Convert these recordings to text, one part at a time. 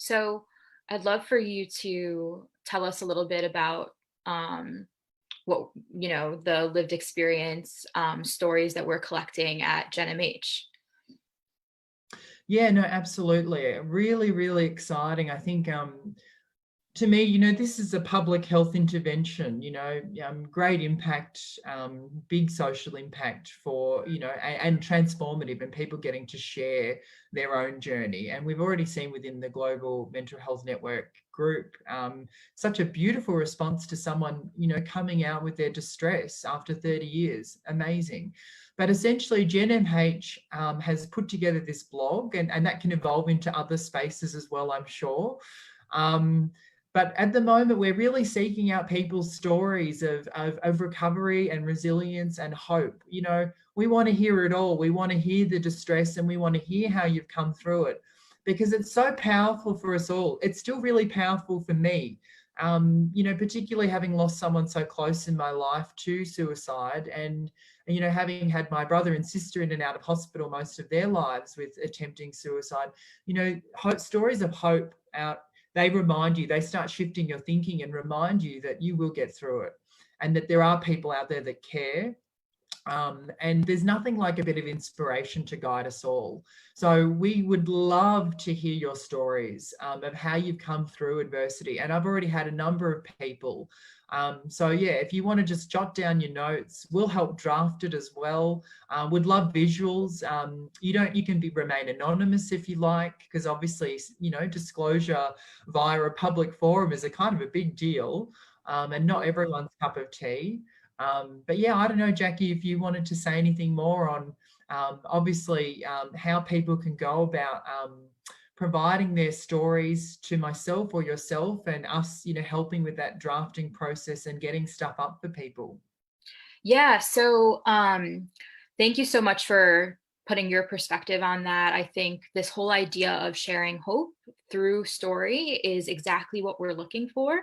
So I'd love for you to tell us a little bit about um, what, the lived experience stories that we're collecting at GenMH. Yeah, no, absolutely. Really, really exciting. I think to me, this is a public health intervention, great impact, big social impact for, and transformative, and people getting to share their own journey. And we've already seen within the Global Mental Health Network group, such a beautiful response to someone, coming out with their distress after 30 years. Amazing. But essentially, GenMH has put together this blog, and that can evolve into other spaces as well, I'm sure. Um, but at the moment, we're really seeking out people's stories of recovery and resilience and hope. We want to hear it all. We want to hear the distress, and we want to hear how you've come through it, because it's so powerful for us all. It's still really powerful for me, particularly having lost someone so close in my life to suicide, and having had my brother and sister in and out of hospital most of their lives with attempting suicide. Stories of hope out, they remind you, they start shifting your thinking and remind you that you will get through it, and that there are people out there that care. And there's nothing like a bit of inspiration to guide us all. So we would love to hear your stories of how you've come through adversity. And I've already had a number of people. So yeah, if you want to just jot down your notes, we'll help draft it as well. Would love visuals. You can remain anonymous if you like, because obviously, disclosure via a public forum is a kind of a big deal, and not everyone's cup of tea. But yeah, I don't know, Jackie, if you wanted to say anything more on obviously how people can go about providing their stories to myself or yourself, and us, helping with that drafting process and getting stuff up for people. Yeah, so thank you so much for putting your perspective on that. I think this whole idea of sharing hope through story is exactly what we're looking for.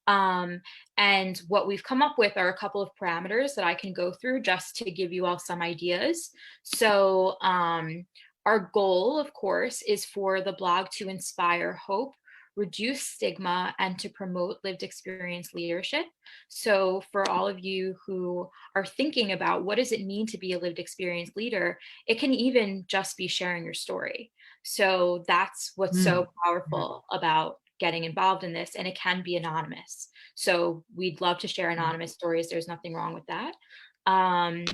Um, and what we've come up with are a couple of parameters that I can go through just to give you all some ideas. So, our goal, of course, is for the blog to inspire hope, reduce stigma, and to promote lived experience leadership. So, for all of you who are thinking about what does it mean to be a lived experience leader, it can even just be sharing your story. So that's what's so Mm. powerful about getting involved in this, and it can be anonymous. So we'd love to share Mm. anonymous stories. There's nothing wrong with that. Um,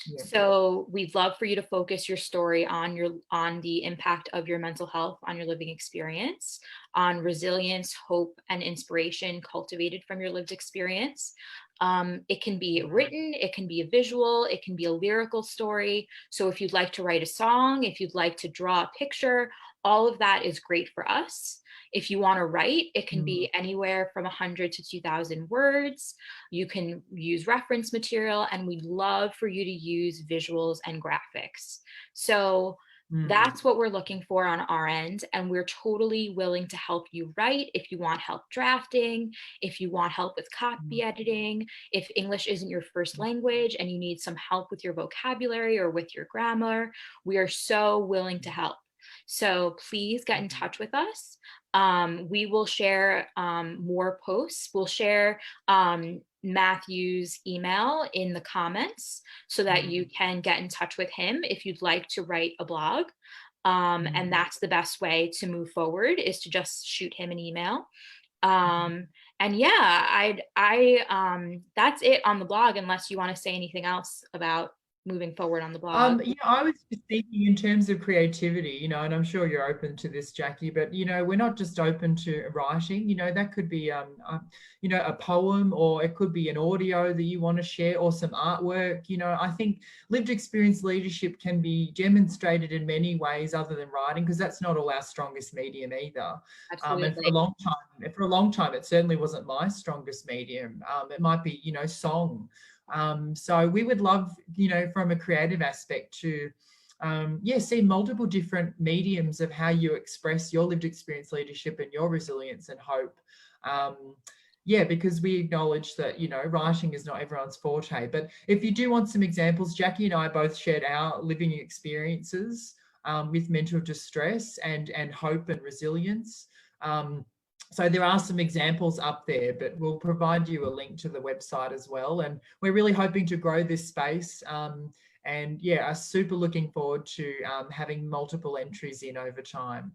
Yeah. so we'd love for you to focus your story on the impact of your mental health on your living experience, on resilience, hope, and inspiration cultivated from your lived experience. It can be written, it can be a visual, it can be a lyrical story. So if you'd like to write a song, if you'd like to draw a picture, all of that is great for us. If you want to write, it can Mm. be anywhere from 100 to 2,000 words. You can use reference material, and we'd love for you to use visuals and graphics. So Mm. that's what we're looking for on our end. And we're totally willing to help you write if you want help drafting, if you want help with Mm. copy editing, if English isn't your first language and you need some help with your vocabulary or with your grammar. We are so willing to help. So please get in Mm. touch with us. We will share more posts. We'll share Matthew's email in the comments so that you Mm. can get in touch with him if you'd like to write a blog. And Mm. that's the best way to move forward, is to just shoot him an email. Mm. And yeah, that's it on the blog, unless you want to say anything else about moving forward on the blog. I was just thinking in terms of creativity, and I'm sure you're open to this, Jackie, but we're not just open to writing. That could be a poem, or it could be an audio that you want to share, or some artwork. I think lived experience leadership can be demonstrated in many ways other than writing, because that's not all our strongest medium either. And Absolutely. for a long time, it certainly wasn't my strongest medium. It might be, song. So we would love, from a creative aspect to, see multiple different mediums of how you express your lived experience leadership and your resilience and hope. Because we acknowledge that, writing is not everyone's forte. But if you do want some examples, Jackie and I both shared our living experiences with mental distress and hope and resilience. So there are some examples up there, but we'll provide you a link to the website as well. And we're really hoping to grow this space. And yeah, are super looking forward to having multiple entries in over time.